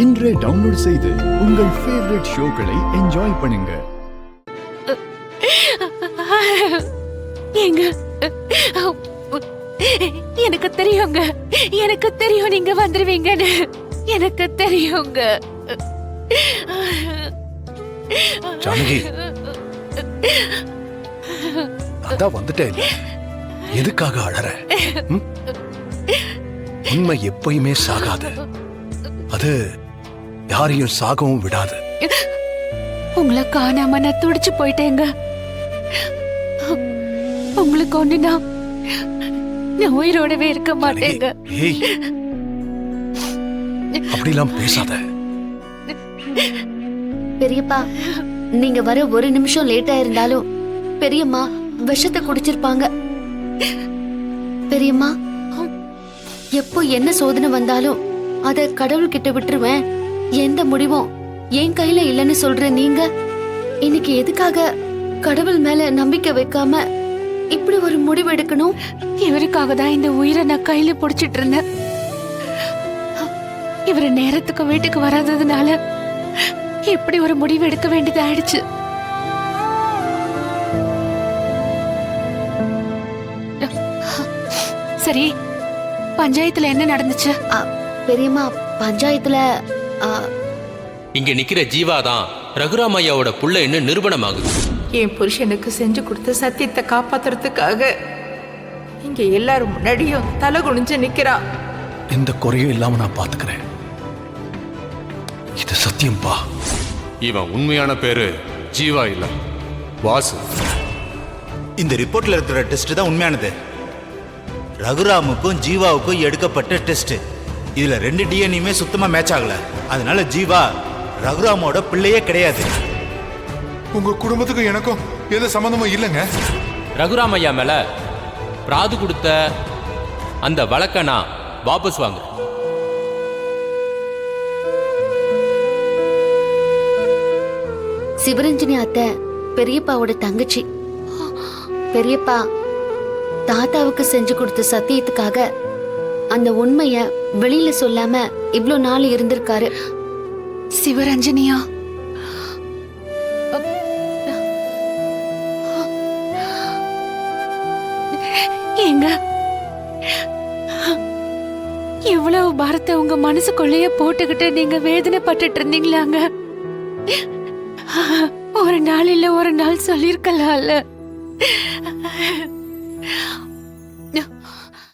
இன்றே டவுன்லோட் செய்து உங்கள் ஃபேவரட் ஷோக்களை என்ஜாய் பண்ணுங்க. ஏங்க, எனக்கு தெரியுங்க, எனக்கு தெரியும் நீங்க வந்துருவீங்கன்னு. எனக்கு தெரியுங்க. ஜானகி, அதான் வந்துட்டேன். எதுக்காக அழற? உண்மை எப்பயுமே சாகாது. அது யாரையும் சாகவும் விடாது. உங்களை காணாம நான் துடிச்சு போயிட்டேங்க. உங்களுக்கு ஒண்ணுனா நான் உயிரோடவே இருக்க மாட்டேங்க. ஏய், அப்படிலாம் பேசாத. பெரியப்பா, நீங்க வர ஒரு நிமிஷம் லேட்டா இருந்தாலும் பெரியம்மா விஷத்தை குடிச்சிருப்பாங்க. பெரியம்மா, எப்போ என்ன சோதனை வந்தாலும் அத கடவுள் கிட்ட விட்டுருவேன். எந்த முடிவும் என் கையில இல்லைன்னு சொல்ற நீங்க இன்னைக்கு எதுக்காக கடவுள் மேல நம்பிக்கை வைக்காம இப்படி ஒரு முடிவு எடுக்கணும்? இவருக்காக தான் இந்த உயிரை நான் கையில புடிச்சிட்டு இருந்தேன். இவரு நேரத்துக்கு வீட்டுக்கு வராததுனால இப்படி ஒரு முடிவு எடுக்க வேண்டியது ஆயிடுச்சு. சரி, பஞ்சாயத்துல என்ன நடந்துச்சு? பெரியம்மா, பஞ்சாயத்துல இங்க நிக்கிற ஜீவாதான் ரகுராமையாவோட புள்ளைன்னு நிரூபணமாகுது. என் புருஷனுக்கு செஞ்சு கொடுத்த சத்தியத்தை காப்பாத்துறதுக்காக இங்க எல்லாரும் முன்னாடியும் தலை குனிஞ்சு நிக்கிறா. எந்த குறையும் இல்லாம நான் பாத்துக்கிறேன். இது சத்தியம்பா. இவன் உண்மையான பேரு ஜீவா இல்ல, வாசு. இந்த ரிப்போர்ட்ல இருக்கிற டெஸ்ட் தான் உண்மையானது. ரகுராமுக்கும் ஜீவாவுக்கும் எடுக்கப்பட்ட டெஸ்ட். இதுல 2 டிஎன்ஏயுமே சுத்தமா மேட்ச் ஆகல. அதனால ஜீவா ரகுராமோட பிள்ளையே கிடையாது. உங்க குடும்பத்துக்கும் எனக்கும் எந்த சம்பந்தமும் இல்லைங்க. ரகுராமையா மேல பிராது கொடுத்த அந்த வழக்க நான் வாபஸ் வாங்க. சிவரஞ்சனி அத்தை பெரியப்பாவோட தங்கச்சி. பெரியப்பா தாத்தாவுக்கு செஞ்சு கொடுத்த சத்தியத்துக்காக அந்த உண்மைய வெளியில சொல்லாம இவ்ளோ நாள் இருந்திருக்காரு. சிவரஞ்சனியா? ஏங்க, இவ்வளவு பாரத்தை உங்க மனசுக்குள்ளேயே போட்டுக்கிட்டு நீங்க வேதனைப்பட்டு இருந்தீங்களாங்க? ஒரு நாள் இல்ல ஒரு நாள் சொல்லிருக்கலாம்ல.